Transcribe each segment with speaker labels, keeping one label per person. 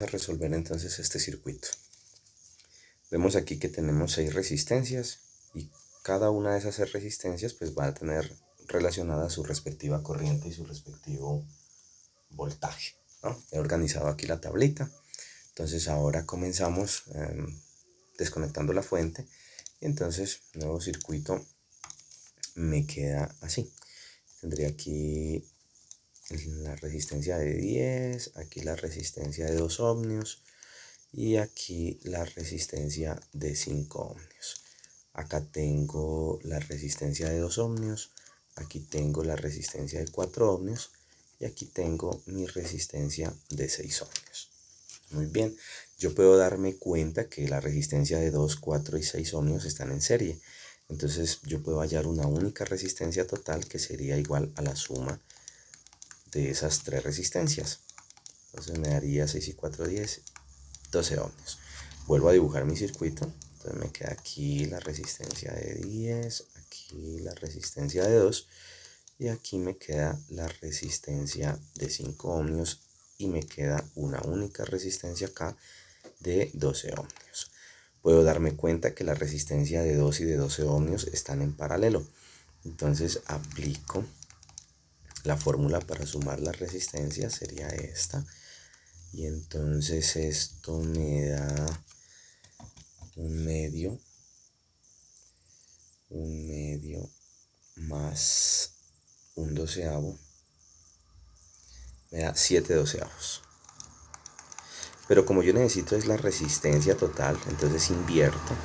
Speaker 1: A resolver entonces este circuito. Vemos aquí que tenemos 6 resistencias y cada una de esas 6 resistencias pues va a tener relacionada su respectiva corriente y su respectivo voltaje, ¿no? He organizado aquí la tablita. Entonces ahora comenzamos desconectando la fuente y entonces nuevo circuito me queda así. Tendría aquí la resistencia de 10, aquí la resistencia de 2 ohmios y aquí la resistencia de 5 ohmios. Acá tengo la resistencia de 2 ohmios, aquí tengo la resistencia de 4 ohmios y aquí tengo mi resistencia de 6 ohmios. Muy bien, yo puedo darme cuenta que la resistencia de 2, 4 y 6 ohmios están en serie. Entonces yo puedo hallar una única resistencia total que sería igual a la suma de esas 3 resistencias. Entonces me daría 6 y 4, 10, 12 ohmios. Vuelvo a dibujar mi circuito. Entonces me queda aquí la resistencia de 10, aquí la resistencia de 2 y aquí me queda la resistencia de 5 ohmios y me queda una única resistencia acá de 12 ohmios. Puedo darme cuenta que la resistencia de 2 y de 12 ohmios están en paralelo. Entonces aplico la fórmula para sumar las resistencias, sería esta. Y entonces esto me da un medio más un doceavo, me da 7 doceavos. Pero como yo necesito es la resistencia total, entonces invierto,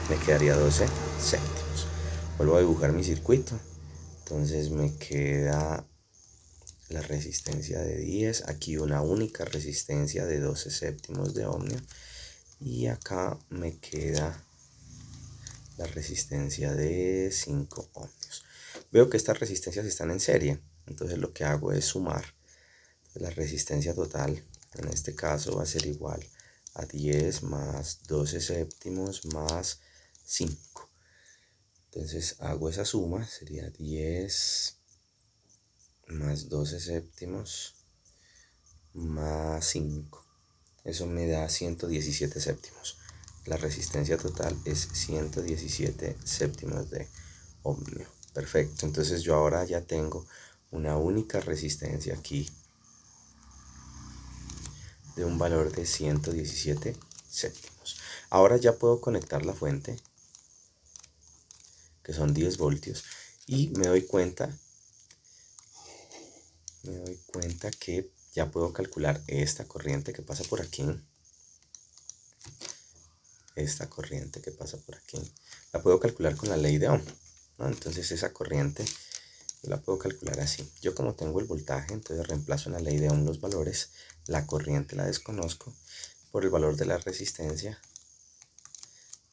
Speaker 1: me quedaría 12 céntimos. Vuelvo a dibujar mi circuito, entonces me queda la resistencia de 10, aquí una única resistencia de 12 séptimos de ohmio y acá me queda la resistencia de 5 ohmios. Veo que estas resistencias están en serie, entonces lo que hago es sumar. La resistencia total en este caso va a ser igual a 10 más 12 séptimos más 5. Entonces hago esa suma, sería 10 más 12 séptimos más 5. Eso me da 117 séptimos. La resistencia total es 117 séptimos de ohmio. Perfecto, entonces yo ahora ya tengo una única resistencia aquí de un valor de 117 séptimos. Ahora ya puedo conectar la fuente, que son 10 voltios, y me doy cuenta que ya puedo calcular esta corriente que pasa por aquí. Esta corriente que pasa por aquí la puedo calcular con la ley de Ohm, ¿no? Entonces esa corriente la puedo calcular así. Yo como tengo el voltaje, entonces reemplazo en la ley de Ohm los valores, la corriente la desconozco por el valor de la resistencia.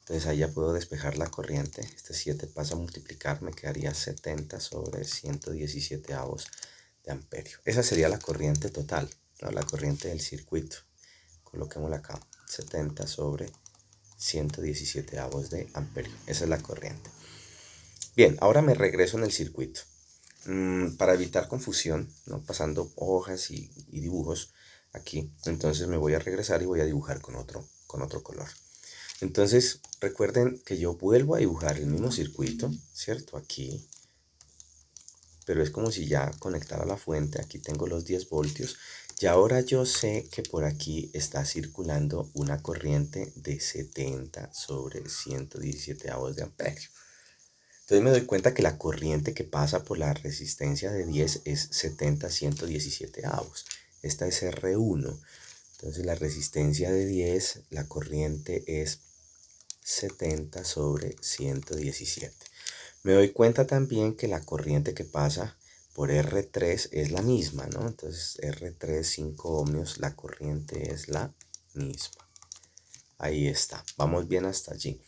Speaker 1: Entonces ahí ya puedo despejar la corriente. Este 7 pasa a multiplicar, me quedaría 70 sobre 117 avos de amperio. Esa sería la corriente total, ¿no? La corriente del circuito. Coloquémosla acá, 70 sobre 117 avos de amperio. Esa es la corriente. Bien, ahora me regreso en el circuito. Para evitar confusión, ¿no? Pasando hojas y dibujos aquí, entonces me voy a regresar y voy a dibujar con otro color. Entonces recuerden que yo vuelvo a dibujar el mismo circuito, ¿cierto? Aquí, pero es como si ya conectara la fuente. Aquí tengo los 10 voltios y ahora yo sé que por aquí está circulando una corriente de 70 sobre 117 avos de amperio. Entonces me doy cuenta que la corriente que pasa por la resistencia de 10 es 70 117 avos. Esta es R1. Entonces la resistencia de 10, la corriente es 70 sobre 117. Me doy cuenta también que la corriente que pasa por R3 es la misma, ¿no? Entonces R3, 5 ohmios, la corriente es la misma. Ahí está, vamos bien hasta allí.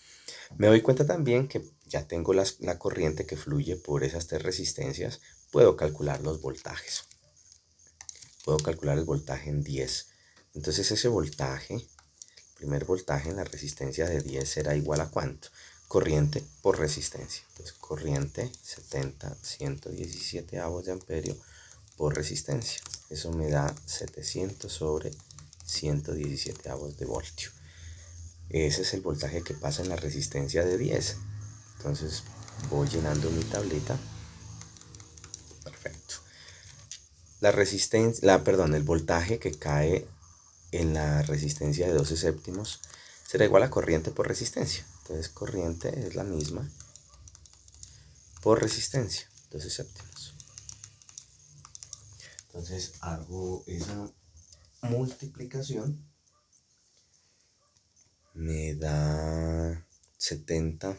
Speaker 1: Me doy cuenta también que ya tengo la corriente que fluye por esas 3 resistencias. Puedo calcular los voltajes. Puedo calcular el voltaje en 10. Entonces ese voltaje, primer voltaje en la resistencia de 10 será igual a ¿cuánto? Corriente por resistencia. Entonces corriente 70, 117 avos de amperio por resistencia. Eso me da 700 sobre 117 de voltio. Ese es el voltaje que pasa en la resistencia de 10. Entonces voy llenando mi tablita. Perfecto. El voltaje que cae en la resistencia de 12 séptimos será igual a corriente por resistencia. Entonces corriente es la misma por resistencia, 12 séptimos. Entonces hago esa multiplicación, me da 70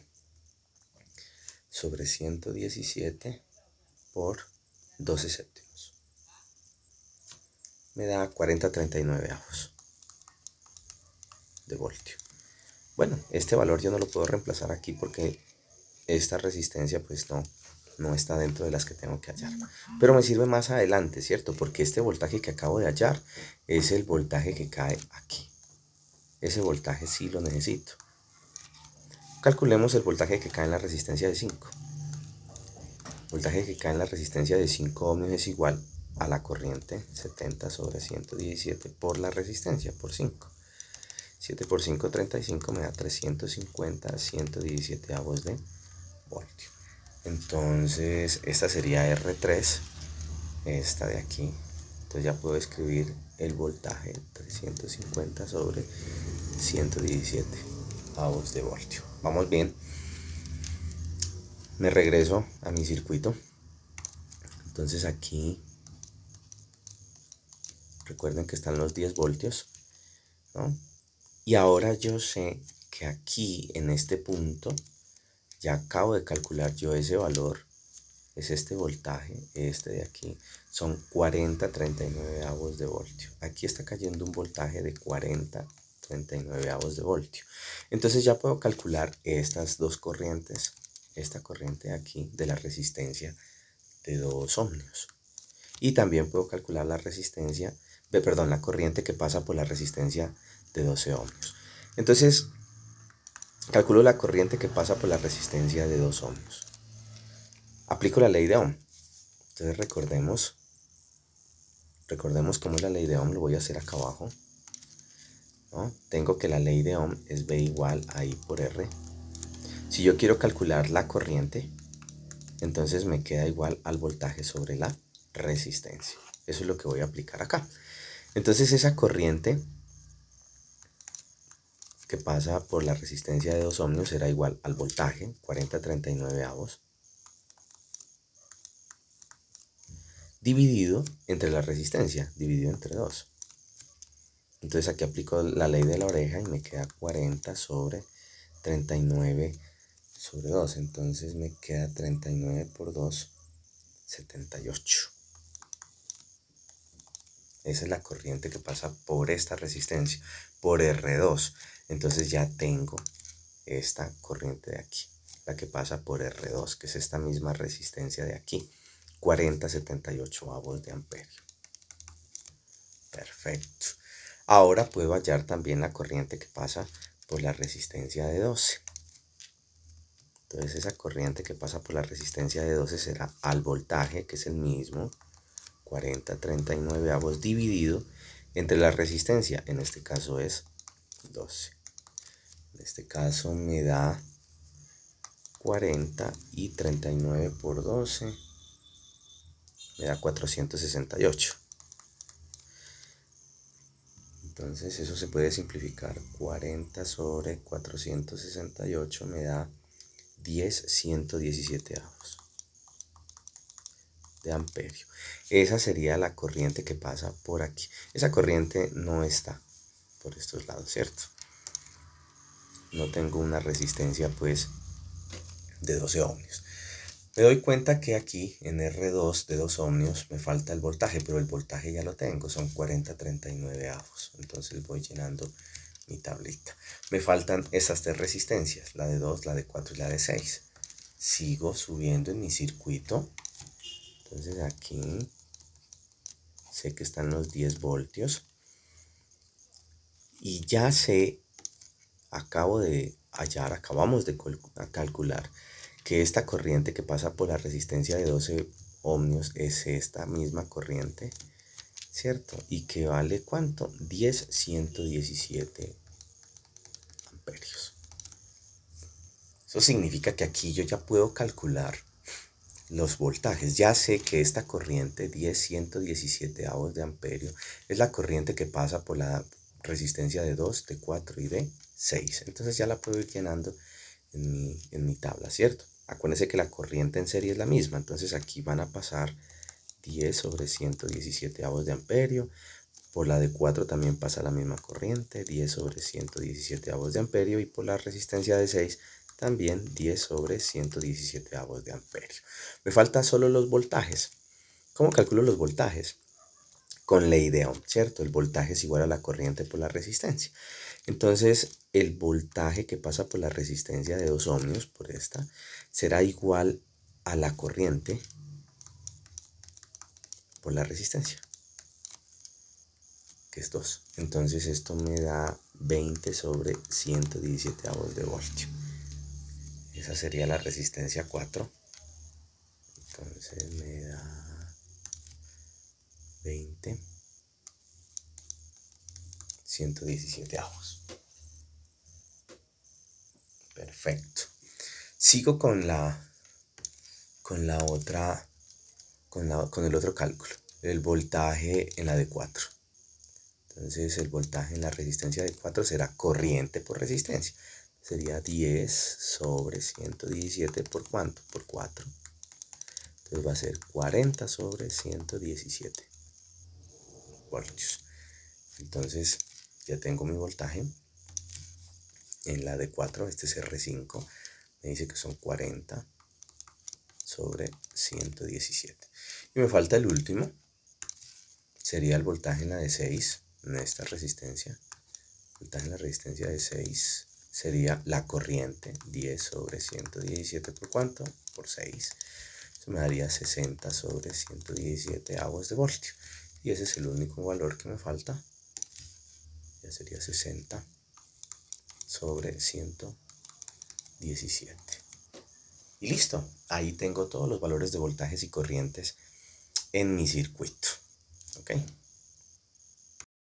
Speaker 1: sobre 117 por 12 séptimos. Me da 40,39 de voltio. Bueno, este valor yo no lo puedo reemplazar aquí porque esta resistencia pues no está dentro de las que tengo que hallar. Pero me sirve más adelante, ¿cierto? Porque este voltaje que acabo de hallar es el voltaje que cae aquí. Ese voltaje sí lo necesito. Calculemos el voltaje que cae en la resistencia de 5. El voltaje que cae en la resistencia de 5 ohmios es igual a la corriente 70 sobre 117 por la resistencia, por 5. 7 por 5, 35, me da 350 117 de voltio. Entonces esta sería R3, esta de aquí. Entonces ya puedo escribir el voltaje 350 sobre 117 de voltio. Vamos bien. Me regreso a mi circuito. Entonces aquí recuerden que están los 10 voltios, ¿no? Y ahora yo sé que aquí en este punto ya acabo de calcular yo ese valor. Es este voltaje, este de aquí, son 40,39 de voltio. Aquí está cayendo un voltaje de 40,39 de voltio. Entonces ya puedo calcular estas dos corrientes, esta corriente de aquí de la resistencia de 2 ohmios. Y también puedo calcular la la corriente que pasa por la resistencia de 12 ohmios. Entonces, calculo la corriente que pasa por la resistencia de 2 ohmios. Aplico la ley de Ohm. Entonces recordemos cómo es la ley de Ohm, lo voy a hacer acá abajo, ¿no? Tengo que la ley de Ohm es V igual a I por R. Si yo quiero calcular la corriente, entonces me queda igual al voltaje sobre la resistencia. Eso es lo que voy a aplicar acá. Entonces esa corriente que pasa por la resistencia de 2 ohmios será igual al voltaje, 40,39, dividido entre la resistencia, dividido entre 2. Entonces aquí aplico la ley de la oreja y me queda 40 sobre 39 sobre 2. Entonces me queda 39 por 2, 78. Esa es la corriente que pasa por esta resistencia, por R2. Entonces ya tengo esta corriente de aquí, la que pasa por R2, que es esta misma resistencia de aquí, 40,78 de amperio. Perfecto. Ahora puedo hallar también la corriente que pasa por la resistencia de 12. Entonces esa corriente que pasa por la resistencia de 12 será al voltaje, que es el mismo, 40,39 dividido entre la resistencia, en este caso es 12. En este caso me da 40 y 39 por 12, me da 468. Entonces eso se puede simplificar. 40 sobre 468 me da 10,117 de amperio. Esa sería la corriente que pasa por aquí. Esa corriente no está por estos lados, ¿cierto? No tengo una resistencia pues de 12 ohmios. Me doy cuenta que aquí en R2 de 2 ohmios me falta el voltaje, pero el voltaje ya lo tengo, son 40,39. Entonces voy llenando mi tablita. Me faltan estas tres resistencias, la de 2, la de 4 y la de 6. Sigo subiendo en mi circuito. Entonces aquí sé que están los 10 voltios. Y ya sé, acabamos de calcular que esta corriente que pasa por la resistencia de 12 ohmios es esta misma corriente ¿cierto? Y que vale ¿cuánto? 10,117 amperios. Eso significa que aquí yo ya puedo calcular los voltajes. Ya sé que esta corriente 10,117 avos de amperio es la corriente que pasa por la resistencia de 2, de 4 y de 6. Entonces ya la puedo ir llenando en mi tabla, ¿cierto? Acuérdense que la corriente en serie es la misma, entonces aquí van a pasar 10 sobre 117 avos de amperio. Por la de 4 también pasa la misma corriente, 10 sobre 117 avos de amperio. Y por la resistencia de 6 también 10 sobre 117 avos de amperio. Me faltan solo los voltajes. ¿Cómo calculo los voltajes? Con ley de Ohm, ¿cierto? El voltaje es igual a la corriente por la resistencia. Entonces, el voltaje que pasa por la resistencia de 2 ohmios, por esta, será igual a la corriente por la resistencia, que es 2. Entonces, esto me da 20 sobre 117 avos de voltio. Esa sería la resistencia 4. Entonces, me da 20, 117 avos. Perfecto. Sigo con la otra, con el otro cálculo, el voltaje en la de 4. Entonces el voltaje en la resistencia de 4 será corriente por resistencia. Sería 10 sobre 117 por ¿cuánto? Por 4. Entonces va a ser 40 sobre 117 voltios. Entonces ya tengo mi voltaje en la de 4, este es R5. Me dice que son 40 sobre 117. Y me falta el último, sería el voltaje en la de 6, en esta resistencia. El voltaje en la resistencia de 6 sería la corriente, 10 sobre 117 por ¿cuánto? Por 6. Eso me daría 60 sobre 117 avos de voltio. Y ese es el único valor que me falta. Ya sería 60 sobre 117. Y listo, ahí tengo todos los valores de voltajes y corrientes en mi circuito. ¿Ok?